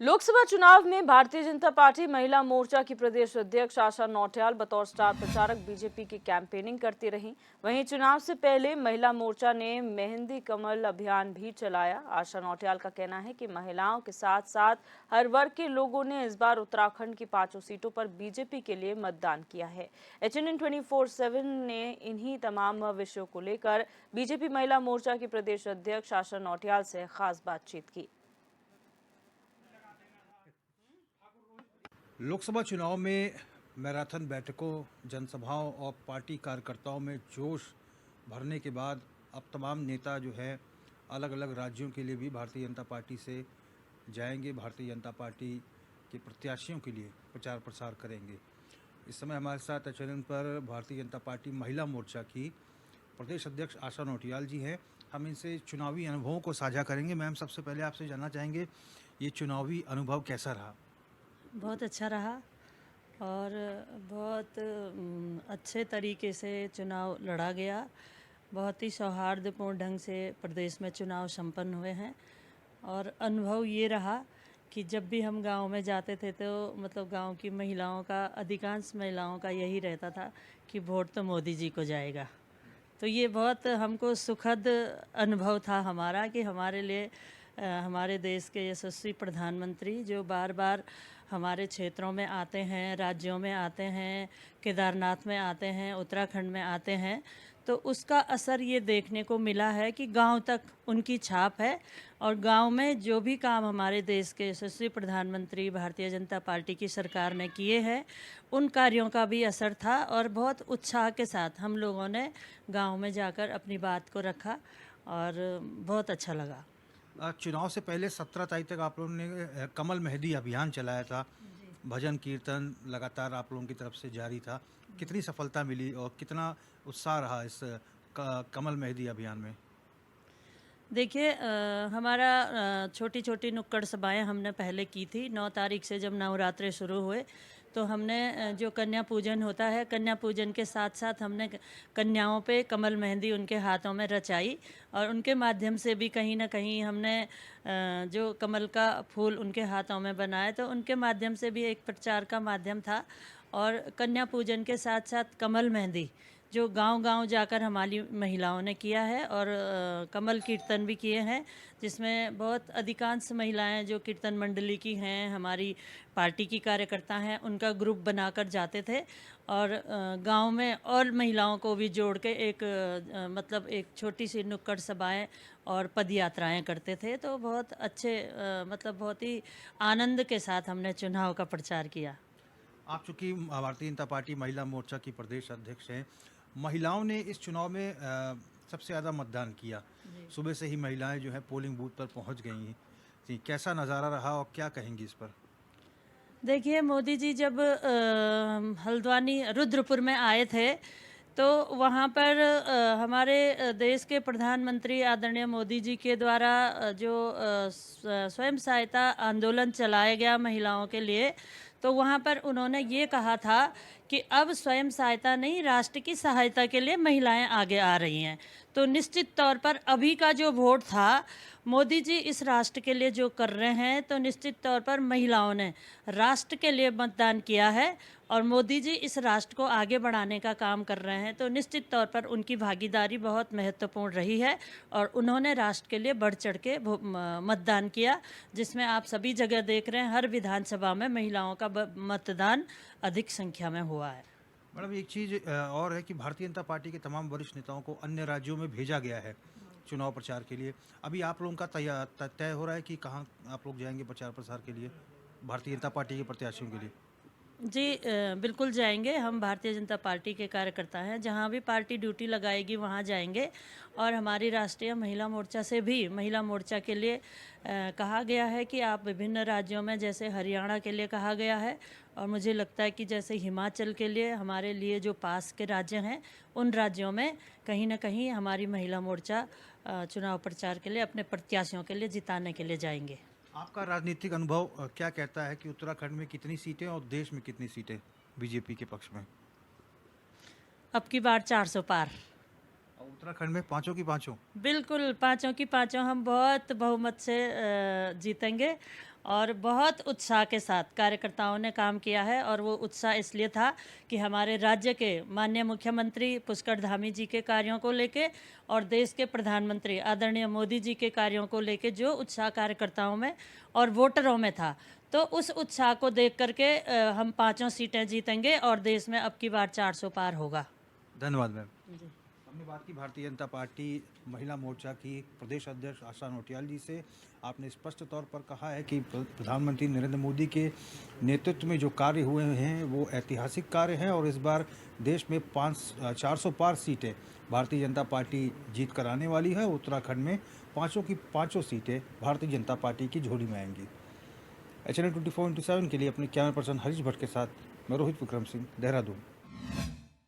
लोकसभा चुनाव में भारतीय जनता पार्टी महिला मोर्चा की प्रदेश अध्यक्ष आशा नौटियाल बतौर स्टार प्रचारक बीजेपी की कैंपेनिंग करती रहीं। वहीं चुनाव से पहले महिला मोर्चा ने मेहंदी कमल अभियान भी चलाया। आशा नौटियाल का कहना है कि महिलाओं के साथ साथ हर वर्ग के लोगों ने इस बार उत्तराखंड की 5 सीटों पर बीजेपी के लिए मतदान किया है। HNN 24/7 ने इन्हीं तमाम विषयों को लेकर बीजेपी महिला मोर्चा की प्रदेश अध्यक्ष आशा नौटियाल से खास बातचीत की। लोकसभा चुनाव में मैराथन बैठकों, जनसभाओं और पार्टी कार्यकर्ताओं में जोश भरने के बाद अब तमाम नेता जो है अलग अलग राज्यों के लिए भी भारतीय जनता पार्टी से जाएंगे, भारतीय जनता पार्टी के प्रत्याशियों के लिए प्रचार प्रसार करेंगे। इस समय हमारे साथ HNN पर भारतीय जनता पार्टी महिला मोर्चा की प्रदेश अध्यक्ष आशा नौटियाल जी हैं। हम इनसे चुनावी अनुभवों को साझा करेंगे। मैम, सबसे पहले आपसे जानना चाहेंगे, ये चुनावी अनुभव कैसा रहा? बहुत अच्छा रहा और बहुत अच्छे तरीके से चुनाव लड़ा गया। बहुत ही सौहार्दपूर्ण ढंग से प्रदेश में चुनाव संपन्न हुए हैं और अनुभव ये रहा कि जब भी हम गांव में जाते थे तो मतलब गांव की महिलाओं का, अधिकांश महिलाओं का यही रहता था कि वोट तो मोदी जी को जाएगा। तो ये बहुत हमको सुखद अनुभव था हमारा कि हमारे लिए हमारे देश के यशस्वी प्रधानमंत्री जो बार बार हमारे क्षेत्रों में आते हैं, राज्यों में आते हैं, केदारनाथ में आते हैं, उत्तराखंड में आते हैं, तो उसका असर ये देखने को मिला है कि गांव तक उनकी छाप है और गांव में जो भी काम हमारे देश के यशस्वी प्रधानमंत्री भारतीय जनता पार्टी की सरकार ने किए हैं उन कार्यों का भी असर था और बहुत उत्साह के साथ हम लोगों ने गांव में जाकर अपनी बात को रखा और बहुत अच्छा लगा। चुनाव से पहले 17 तारीख तक आप लोगों ने कमल मेहंदी अभियान चलाया था। भजन कीर्तन लगातार आप लोगों की तरफ से जारी था। कितनी सफलता मिली और कितना उत्साह रहा इस कमल मेहंदी अभियान में? देखिए, हमारा छोटी छोटी नुक्कड़ सभाएं हमने पहले की थी। 9 तारीख से जब नवरात्रे शुरू हुए तो हमने जो कन्या पूजन होता है, कन्या पूजन के साथ साथ हमने कन्याओं पे कमल मेहंदी उनके हाथों में रचाई और उनके माध्यम से भी कहीं ना कहीं हमने जो कमल का फूल उनके हाथों में बनाए तो उनके माध्यम से भी एक प्रचार का माध्यम था। और कन्या पूजन के साथ साथ कमल मेहंदी जो गांव-गांव जाकर हमारी महिलाओं ने किया है और कमल कीर्तन भी किए हैं, जिसमें बहुत अधिकांश महिलाएं जो कीर्तन मंडली की हैं, हमारी पार्टी की कार्यकर्ता हैं, उनका ग्रुप बनाकर जाते थे और गांव में और महिलाओं को भी जोड़ के एक मतलब एक छोटी सी नुक्कड़ सभाएं और पद यात्राएं करते थे। तो बहुत अच्छे मतलब बहुत ही आनंद के साथ हमने चुनाव का प्रचार किया। आप चूंकि भारतीय जनता पार्टी महिला मोर्चा की प्रदेश अध्यक्ष हैं, महिलाओं ने इस चुनाव में सबसे ज़्यादा मतदान किया। सुबह से ही महिलाएं जो है पोलिंग बूथ पर पहुंच गई हैं। जी, कैसा नज़ारा रहा और क्या कहेंगी इस पर? देखिए, मोदी जी जब हल्द्वानी रुद्रपुर में आए थे तो वहाँ पर हमारे देश के प्रधानमंत्री आदरणीय मोदी जी के द्वारा जो स्वयं सहायता आंदोलन चलाया गया महिलाओं के लिए, तो वहाँ पर उन्होंने ये कहा था कि अब स्वयं सहायता नहीं, राष्ट्र की सहायता के लिए महिलाएं आगे आ रही हैं। तो निश्चित तौर पर अभी का जो वोट था, मोदी जी इस राष्ट्र के लिए जो कर रहे हैं, तो निश्चित तौर पर महिलाओं ने राष्ट्र के लिए मतदान किया है और मोदी जी इस राष्ट्र को आगे बढ़ाने का काम कर रहे हैं। तो निश्चित तौर पर उनकी भागीदारी बहुत महत्वपूर्ण रही है और उन्होंने राष्ट्र के लिए बढ़ चढ़ के मतदान किया, जिसमें आप सभी जगह देख रहे हैं हर विधानसभा में महिलाओं का मतदान अधिक संख्या में हुआ है। मैडम, एक चीज़ और है कि भारतीय जनता पार्टी के तमाम वरिष्ठ नेताओं को अन्य राज्यों में भेजा गया है चुनाव प्रचार के लिए। अभी आप लोगों का तय हो रहा है कि कहाँ आप लोग जाएंगे प्रचार प्रसार के लिए, भारतीय जनता पार्टी के प्रत्याशियों के लिए? जी, बिल्कुल जाएंगे। हम भारतीय जनता पार्टी के कार्यकर्ता हैं, जहां भी पार्टी ड्यूटी लगाएगी वहां जाएंगे और हमारी राष्ट्रीय महिला मोर्चा से भी महिला मोर्चा के लिए कहा गया है कि आप विभिन्न राज्यों में, जैसे हरियाणा के लिए कहा गया है और मुझे लगता है कि जैसे हिमाचल के लिए, हमारे लिए जो पास के राज्य हैं उन राज्यों में कहीं ना कहीं हमारी महिला मोर्चा चुनाव प्रचार के लिए अपने प्रत्याशियों के लिए जिताने के लिए जाएंगे। आपका राजनीतिक अनुभव क्या कहता है कि उत्तराखंड में कितनी सीटें और देश में कितनी सीटें बीजेपी के पक्ष में? अब की बार 400 पार। और उत्तराखंड में पांचों की पांचों? बिल्कुल, पाँचों की पाँचों हम बहुत बहुमत से जीतेंगे और बहुत उत्साह के साथ कार्यकर्ताओं ने काम किया है। और वो उत्साह इसलिए था कि हमारे राज्य के माननीय मुख्यमंत्री पुष्कर धामी जी के कार्यों को लेके और देश के प्रधानमंत्री आदरणीय मोदी जी के कार्यों को लेके जो उत्साह कार्यकर्ताओं में और वोटरों में था, तो उस उत्साह को देख करके हम 5 सीटें जीतेंगे और देश में अब की बार 400 पार होगा। धन्यवाद मैम। हमने बात की भारतीय जनता पार्टी महिला मोर्चा की प्रदेश अध्यक्ष आशा नोटियाल जी से। आपने स्पष्ट तौर पर कहा है कि प्रधानमंत्री नरेंद्र मोदी के नेतृत्व में जो कार्य हुए हैं वो ऐतिहासिक कार्य हैं और इस बार देश में 400 पार सीटें भारतीय जनता पार्टी जीत कर आने वाली है। उत्तराखंड में 5 की 5 सीटें भारतीय जनता पार्टी की झोली में आएंगी। HNN 24/7 के लिए अपने कैमरा पर्सन हरीश भट्ट के साथ मैं रोहित विक्रम सिंह, देहरादून।